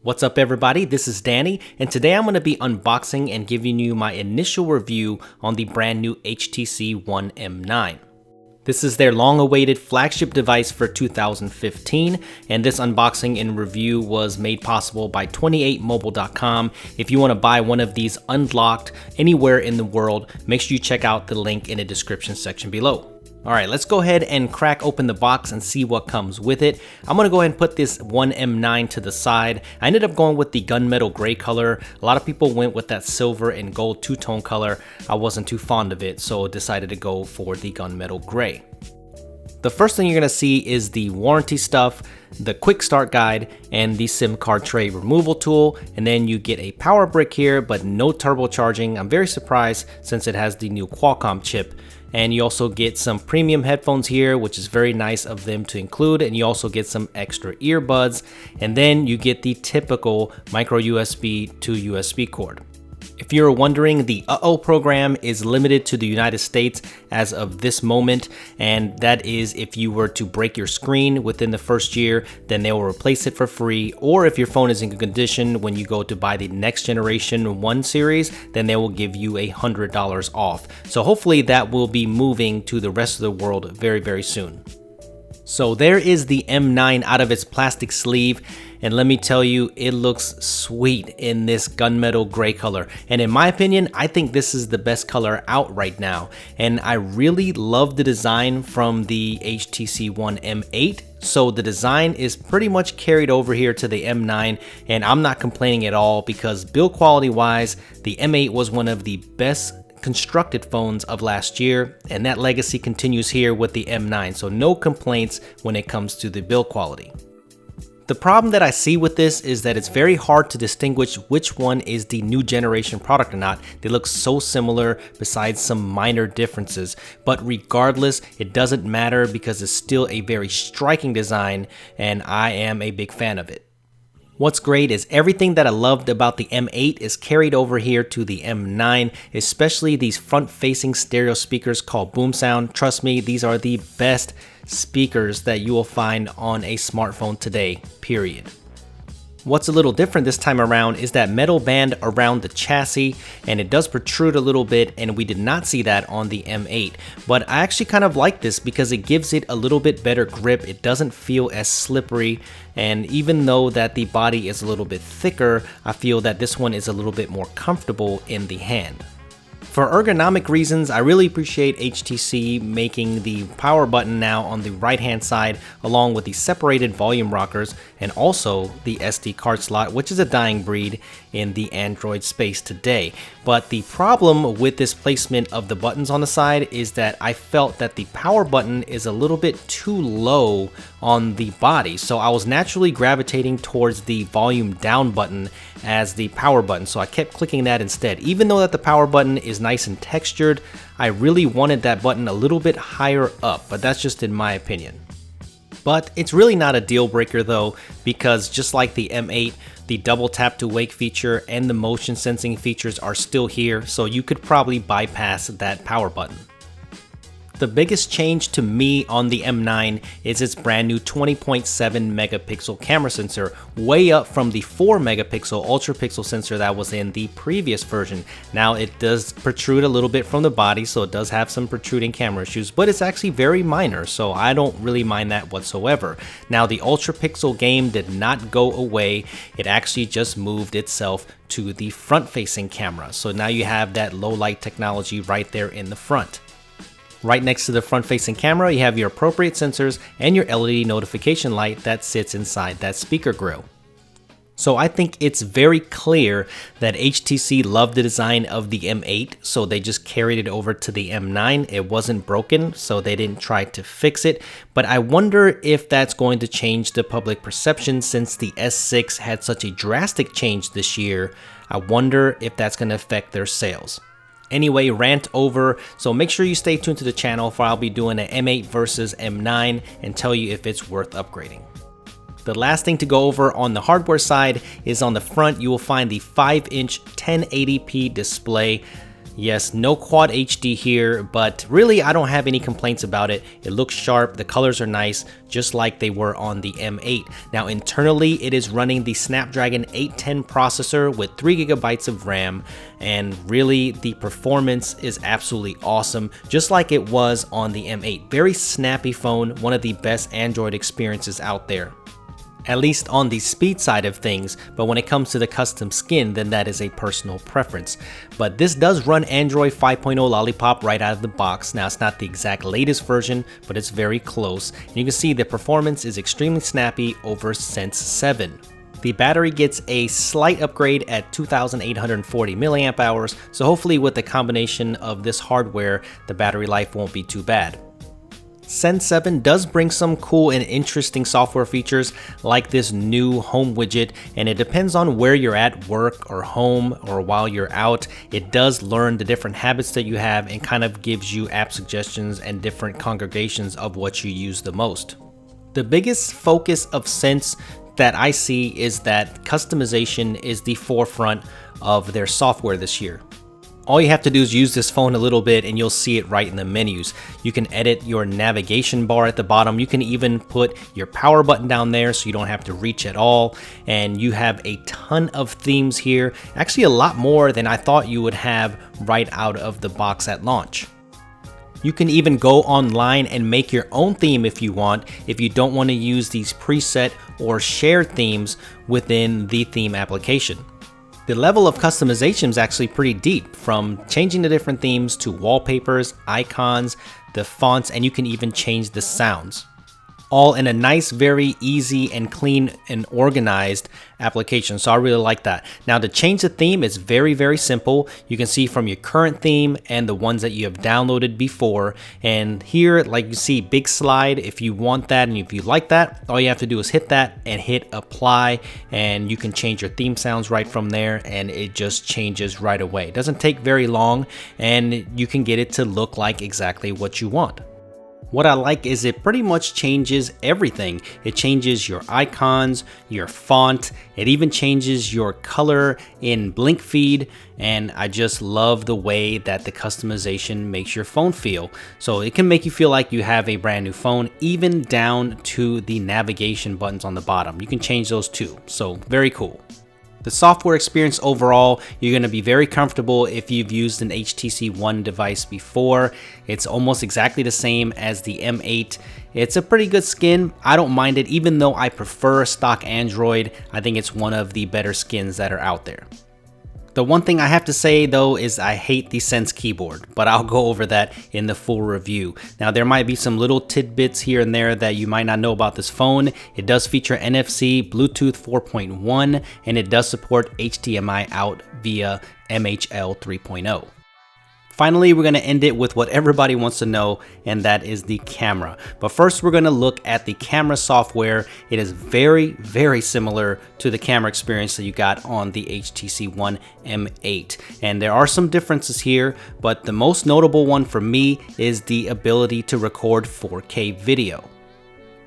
What's up everybody, this is Danny, and today I'm going to be unboxing and giving you my initial review on the brand new HTC One M9. This is their long-awaited flagship device for 2015, and this unboxing and review was made possible by 28mobile.com. If you want to buy one of these unlocked anywhere in the world, make sure you check out the link in the description section below. Alright, let's go ahead and crack open the box and see what comes with it. I'm going to go ahead and put this One M9 to the side. I ended up going with the gunmetal gray color. A lot of people went with that silver and gold two-tone color. I wasn't too fond of it, so decided to go for the gunmetal gray. The first thing you're going to see is the warranty stuff, the quick start guide, and the SIM card tray removal tool. And then you get a power brick here, but no turbocharging. I'm very surprised since it has the new Qualcomm chip. And you also get some premium headphones here, which is very nice of them to include. And you also get some extra earbuds. And then you get the typical micro USB to USB cord. If you're wondering, the program is limited to the United States as of this moment, and that is if you were to break your screen within the first year, then they will replace it for free, or if your phone is in good condition when you go to buy the next generation 1 series, then they will give you $100 off. So hopefully that will be moving to the rest of the world very, very soon. So there is the M9 out of its plastic sleeve, and let me tell you, it looks sweet in this gunmetal gray color. And in my opinion, I think this is the best color out right now. And I really love the design from the HTC One M8. So the design is pretty much carried over here to the M9, and I'm not complaining at all because build quality wise, the M8 was one of the best constructed phones of last year, and that legacy continues here with the M9, so no complaints when it comes to the build quality. The problem that I see with this is that it's very hard to distinguish which one is the new generation product or not. They look so similar besides some minor differences, but regardless, it doesn't matter because it's still a very striking design, and I am a big fan of it. What's great is everything that I loved about the M8 is carried over here to the M9, especially these front-facing stereo speakers called BoomSound. Trust me, these are the best speakers that you will find on a smartphone today, period. What's a little different this time around is that metal band around the chassis, and it does protrude a little bit, and we did not see that on the M8. But I actually kind of like this because it gives it a little bit better grip. It doesn't feel as slippery, and even though that the body is a little bit thicker, I feel that this one is a little bit more comfortable in the hand. For ergonomic reasons, I really appreciate HTC making the power button now on the right hand side along with the separated volume rockers and also the SD card slot, which is a dying breed in the Android space today. But the problem with this placement of the buttons on the side is that I felt that the power button is a little bit too low on the body. So I was naturally gravitating towards the volume down button as the power button. So I kept clicking that instead. Even though that the power button is nice and textured, I really wanted that button a little bit higher up, but that's just in my opinion. But it's really not a deal breaker though, because just like the M8, the double tap to wake feature and the motion sensing features are still here, so you could probably bypass that power button. The biggest change to me on the M9 is its brand new 20.7 megapixel camera sensor, way up from the 4 megapixel ultra pixel sensor that was in the previous version. Now it does protrude a little bit from the body, so it does have some protruding camera issues, but it's actually very minor, so I don't really mind that whatsoever. Now the ultra pixel game did not go away, it actually just moved itself to the front facing camera. So now you have that low light technology right there in the front. Right next to the front-facing camera, you have your appropriate sensors and your LED notification light that sits inside that speaker grill. So I think it's very clear that HTC loved the design of the M8, so they just carried it over to the M9. It wasn't broken, so they didn't try to fix it. But I wonder if that's going to change the public perception since the S6 had such a drastic change this year. I wonder if that's going to affect their sales. Anyway, rant over, so make sure you stay tuned to the channel for I'll be doing an M8 versus M9 and tell you if it's worth upgrading. The last thing to go over on the hardware side is on the front you will find the 5-inch 1080p display. Yes, no quad HD here, but really I don't have any complaints about it. It looks sharp, the colors are nice, just like they were on the M8. Now internally, it is running the Snapdragon 810 processor with 3 GB of RAM, and really the performance is absolutely awesome, just like it was on the M8. Very snappy phone, one of the best Android experiences out there. At least on the speed side of things, but when it comes to the custom skin, then that is a personal preference. But this does run Android 5.0 Lollipop right out of the box. Now it's not the exact latest version, but it's very close. And you can see the performance is extremely snappy over Sense 7. The battery gets a slight upgrade at 2,840 milliamp hours, so hopefully with the combination of this hardware, the battery life won't be too bad. Sense 7 does bring some cool and interesting software features like this new home widget, and it depends on where you're at work or home or while you're out. It does learn the different habits that you have and kind of gives you app suggestions and different congregations of what you use the most. The biggest focus of Sense that I see is that customization is the forefront of their software this year. All you have to do is use this phone a little bit and you'll see it right in the menus. You can edit your navigation bar at the bottom. You can even put your power button down there so you don't have to reach at all. And you have a ton of themes here. Actually a lot more than I thought you would have right out of the box at launch. You can even go online and make your own theme if you want, if you don't want to use these preset or shared themes within the theme application. The level of customization is actually pretty deep, from changing the different themes to wallpapers, icons, the fonts, and you can even change the sounds. All in a nice, very easy and clean and organized application, so I really like that. Now to change the theme is very simple. You can see from your current theme and the ones that you have downloaded before, and here like you see big slide. If you want that and if you like that, all you have to do is hit that and hit apply, and you can change your theme sounds right from there, and it just changes right away. It doesn't take very long, and you can get it to look like exactly what you want. What I like is it pretty much changes everything. It changes your icons, your font, it even changes your color in blink feed, and I just love the way that the customization makes your phone feel. So it can make you feel like you have a brand new phone, even down to the navigation buttons on the bottom. You can change those too, so very cool. The software experience overall, you're going to be very comfortable if you've used an HTC One device before. It's almost exactly the same as the M8. It's a pretty good skin. I don't mind it, even though I prefer stock Android. I think it's one of the better skins that are out there. The one thing I have to say though is I hate the Sense keyboard, but I'll go over that in the full review. Now there might be some little tidbits here and there that you might not know about this phone. It does feature NFC, Bluetooth 4.1, and it does support HDMI out via MHL 3.0. Finally, we're going to end it with what everybody wants to know, and that is the camera. But first, we're going to look at the camera software. It is very similar to the camera experience that you got on the HTC One M8. And there are some differences here, but the most notable one for me is the ability to record 4K video.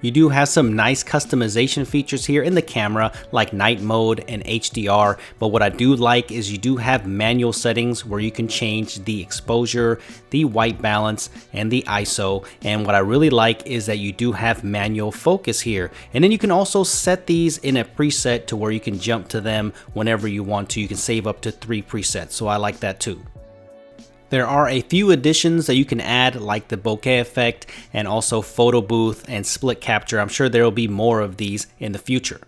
You do have some nice customization features here in the camera, like night mode and HDR, but what I do like is you do have manual settings where you can change the exposure, the white balance, and the ISO, and what I really like is that you do have manual focus here, and then you can also set these in a preset to where you can jump to them whenever you want to. You can save up to 3 presets, so I like that too. There are a few additions that you can add, like the bokeh effect and also photo booth and split capture. I'm sure there will be more of these in the future.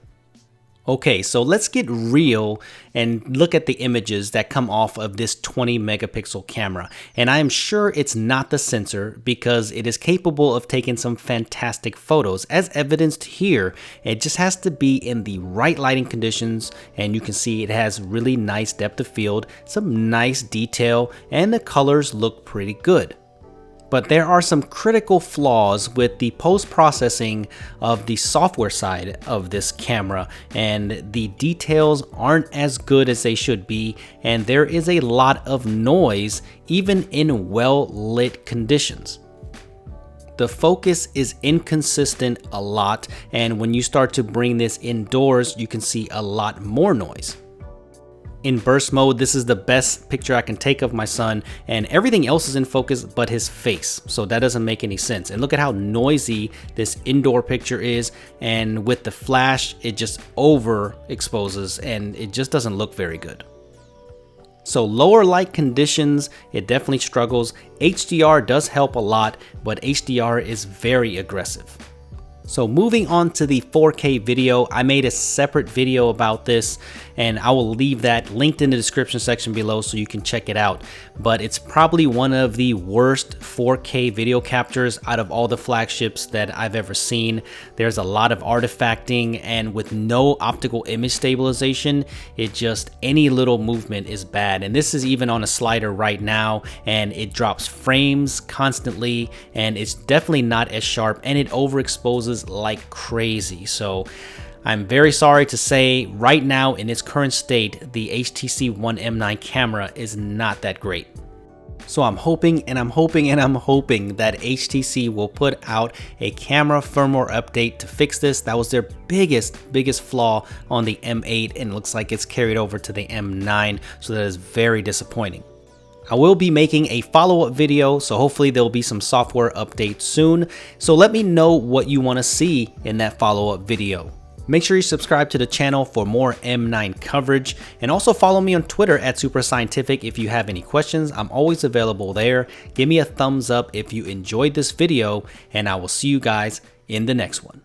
Okay, so let's get real and look at the images that come off of this 20 megapixel camera. And I am sure it's not the sensor, because it is capable of taking some fantastic photos, as evidenced here. It just has to be in the right lighting conditions, and you can see it has really nice depth of field, some nice detail, and the colors look pretty good. But there are some critical flaws with the post-processing of the software side of this camera, and the details aren't as good as they should be, and there is a lot of noise even in well-lit conditions. The focus is inconsistent a lot, and when you start to bring this indoors, you can see a lot more noise. In burst mode, this is the best picture I can take of my son, and everything else is in focus but his face, so that doesn't make any sense. And look at how noisy this indoor picture is, and with the flash it just overexposes and it just doesn't look very good. So lower light conditions, it definitely struggles. HDR does help a lot, but HDR is very aggressive. So moving on to the 4K video, I made a separate video about this, and I will leave that linked in the description section below so you can check it out. But it's probably one of the worst 4K video captures out of all the flagships that I've ever seen. There's a lot of artifacting, and with no optical image stabilization, it just, any little movement is bad. And this is even on a slider right now, and it drops frames constantly, and it's definitely not as sharp, and it overexposes like crazy. So I'm very sorry to say, right now in its current state, the HTC One M9 camera is not that great. So I'm hoping and I'm hoping and I'm hoping that HTC will put out a camera firmware update to fix this. That was their biggest flaw on the M8, and it looks like it's carried over to the M9, so that is very disappointing. I will be making a follow-up video, so hopefully there will be some software updates soon. So let me know what you want to see in that follow-up video. Make sure you subscribe to the channel for more M9 coverage, and also follow me on Twitter at SuperScientific if you have any questions. I'm always available there. Give me a thumbs up if you enjoyed this video, and I will see you guys in the next one.